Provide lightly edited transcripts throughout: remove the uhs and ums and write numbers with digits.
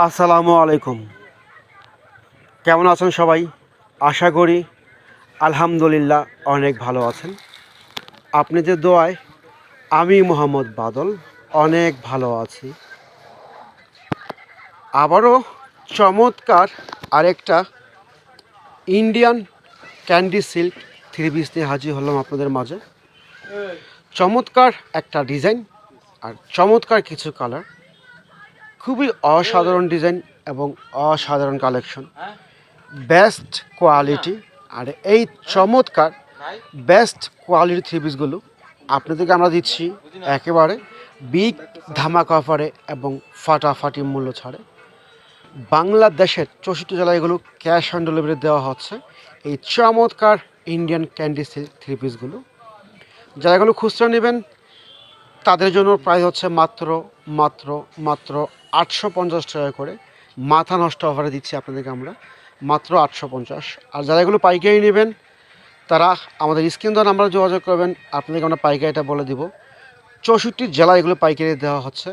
আসসালামু আলাইকুম। কেমন আছেন সবাই? আশা করি আলহামদুলিল্লাহ অনেক ভালো আছেন। আপনাদের দোয়ায় আমি মোহাম্মদ বাদল অনেক ভালো আছি। আবারও চমৎকার আরেকটা Indian candy silk three piece নিয়ে হাজির হলাম আপনাদের মাঝে। চমৎকার একটা ডিজাইন আর চমৎকার কিছু কালার, খুবই অসাধারণ ডিজাইন এবং অসাধারণ কালেকশন, বেস্ট কোয়ালিটি। আর এই চমৎকার বেস্ট কোয়ালিটি থ্রি পিসগুলো আপনাদেরকে আমরা দিচ্ছি একেবারে বিগ ধামাকা অফারে এবং ফাটাফাটি মূল্য ছাড়ে। বাংলাদেশের 64 জেলায় এগুলো ক্যাশ অন ডেলিভারি দেওয়া হচ্ছে। এই চমৎকার ইন্ডিয়ান ক্যান্ডি সিল্ক থ্রি পিসগুলো যারা এগুলো খুচরা নেবেন তাদের জন্য প্রাইস হচ্ছে মাত্র মাত্র মাত্র 850 টাকা করে। মাথা নষ্ট অফারে দিচ্ছি আপনাদেরকে আমরা মাত্র 850। আর যারা এগুলো পাইকারি নেবেন তারা আমাদের স্ক্রিন দ্বারা আমরা যোগাযোগ করবেন, আপনাদেরকে আমরা পাইকারিটা বলে দিব। 64 জেলায় এগুলো পাইকারি দেওয়া হচ্ছে।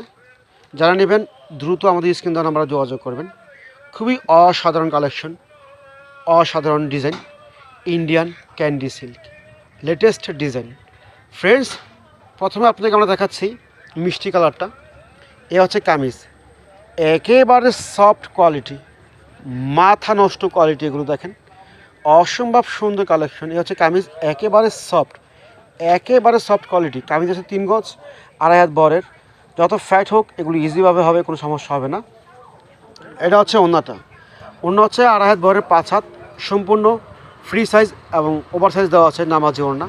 যারা নেবেন দ্রুত আমাদের স্ক্রিন দ্বারা আমরা যোগাযোগ করবেন। খুবই অসাধারণ কালেকশন, অসাধারণ design, Indian candy silk latest design. Friends, প্রথমে আপনাকে আমরা দেখাচ্ছি মিষ্টি কালারটা। এ হচ্ছে কামিজ, একেবারে সফট কোয়ালিটি, মাথা নষ্ট কোয়ালিটি। এগুলো দেখেন অসম্ভব সুন্দর কালেকশন। এ হচ্ছে কামিজ, একেবারে সফট, একেবারে সফট কোয়ালিটি। কামিজ আছে 3 গজ 2.5 হাত বরের। যত ফ্যাট হোক এগুলো ইজিভাবে হবে, কোনো সমস্যা হবে না। এটা হচ্ছে ওড়নাটা, ওড়না হচ্ছে 2.5 হাত বরের 5 হাত, সম্পূর্ণ ফ্রি সাইজ এবং ওভার সাইজ দেওয়া আছে নামাজি ওড়না।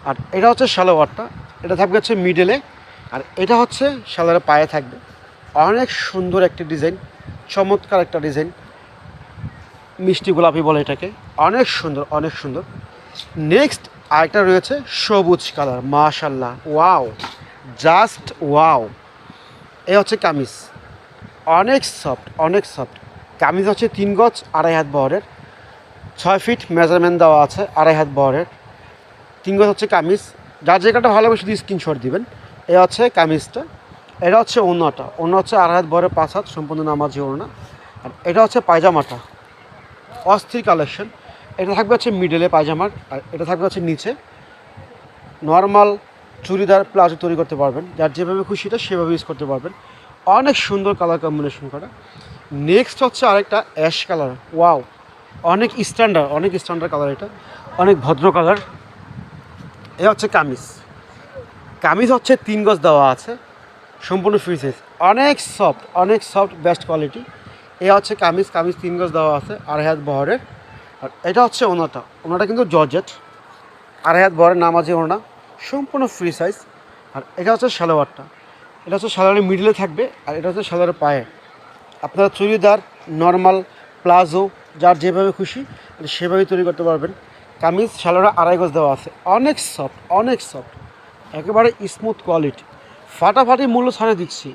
আর এটা হচ্ছে সালোয়ারটা, এটা থাকবে হচ্ছে মিডলে, আর এটা হচ্ছে সালোয়ারের পায়ে থাকবে। অনেক সুন্দর একটা ডিজাইন, চমৎকার একটা ডিজাইন, মিষ্টি গোলাপি বলে এটাকে, অনেক সুন্দর অনেক সুন্দর। নেক্সট আরেকটা রয়েছে সবুজ কালার, মাশাল্লাহ, ওয়াও, জাস্ট ওয়াও। এ হচ্ছে কামিজ, অনেক সফট অনেক সফট। কামিজ হচ্ছে 3 গজ 2.5 হাত বহরের, 6 ফিট মেজারমেন্ট দেওয়া আছে, 2.5 হাত বহরের, 3 গজ হচ্ছে কামিজ। যার জায়গাটা ভালো হবে শুধু স্ক্রিনশট দিবেন। এ হচ্ছে কামিজটা। এটা হচ্ছে ওড়নাটা, ওড়না হচ্ছে 2.5 হাত বহরের 5 হাত, সম্পূর্ণ নামাজি ওড়না। আর এটা হচ্ছে পায়জামাটা, অস্থির কালেকশন। এটা থাকবে হচ্ছে মিডলে পায়জামার, আর এটা থাকবে হচ্ছে নিচে। নর্মাল চুড়িদার প্লাজো তৈরি করতে পারবেন, যার যেভাবে খুশিটা সেভাবে ইউজ করতে পারবেন। অনেক সুন্দর কালার কম্বিনেশন করা। নেক্সট হচ্ছে আরেকটা অ্যাশ কালার, ওয়াও, অনেক স্ট্যান্ডার্ড কালার, এটা অনেক ভদ্র কালার। এ হচ্ছে কামিজ, কামিজ হচ্ছে 3 গজ দেওয়া আছে, সম্পূর্ণ ফ্রি সাইজ, অনেক সফট বেস্ট কোয়ালিটি। এ হচ্ছে কামিজ, কামিজ 3 গজ দেওয়া আছে, 2.5 হাত বহরের। আর এটা হচ্ছে ওড়নাটা, ওড়নাটা কিন্তু জর্জেট, 2.5 হাত বহরের নামাজি ওড়না, সম্পূর্ণ ফ্রি সাইজ। আর এটা হচ্ছে সালোয়ারটা, এটা হচ্ছে সালোয়ারের মিডলে থাকবে, আর এটা হচ্ছে সালোয়ারের পায়ে। আপনারা চুড়িদার, নর্মাল প্লাজো, যার যেভাবে খুশি সেভাবেই তৈরি করতে পারবেন। কামিজ সালোয়ারে 2.5 গজ দেওয়া আছে, অনেক সফট, একেবারে স্মুথ কোয়ালিটি। ফাটাফাটি মূল্য ছাড়ে দিচ্ছি,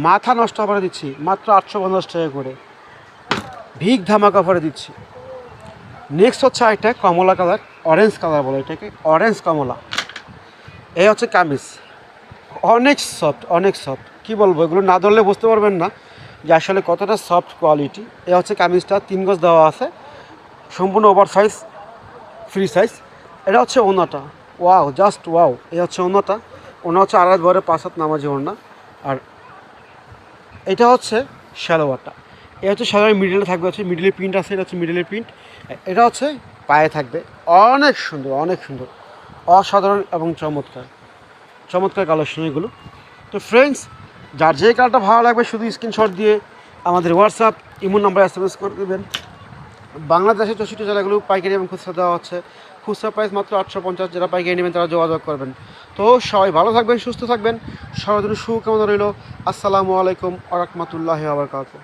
মাথা নষ্ট অফারে দিচ্ছি মাত্র 850 টাকা করে, ভিগ ধামাকা অফারে দিচ্ছি। নেক্সট হচ্ছে আরেকটা কমলা কালার, অরেঞ্জ কালার বলে এটাকে, অরেঞ্জ কমলা। এই হচ্ছে কামিজ, অনেক সফট, কী বলবো, এগুলো না ধরলে বুঝতে পারবেন না যে আসলে কতটা সফট কোয়ালিটি। এ হচ্ছে কামিজটা, 3 গজ দেওয়া আছে, সম্পূর্ণ ওভার সাইজ, ফ্রি সাইজ। এটা হচ্ছে ওড়নাটা, ওয়াও, জাস্ট ওয়াও। এ হচ্ছে ওড়নাটা, ওড়না হচ্ছে 2.5 হাত বহরের 5 হাত নামাজি ওড়না। আর এটা হচ্ছে সালোয়ারটা, এ হচ্ছে সালোয়ারের মিডলে থাকবে হচ্ছে মিডলের প্রিন্ট আছে, এটা হচ্ছে মিডলের প্রিন্ট। এটা হচ্ছে পায়ে থাকবে, অনেক সুন্দর, অসাধারণ এবং চমৎকার কালেকশন এগুলো। তো ফ্রেন্ডস, যার যে কালারটা ভালো লাগবে শুধু স্ক্রিনশট দিয়ে আমাদের হোয়াটসঅ্যাপ ইমো নাম্বারে SMS করে দেবেন। বাংলাদেশের 64 জেলাগুলো পাইকারি এবং খুচরা দেওয়া হচ্ছে। খুচরা প্রাইস মাত্র 850, যারা পাইকারি নেবেন তারা যোগাযোগ করবেন। তো সবাই ভালো থাকবেন, সুস্থ থাকবেন, সবার জন্য শুভকামনা রইল। আসসালামু আলাইকুম ওয়া রাহমাতুল্লাহি ওয়া বারাকাতুহু।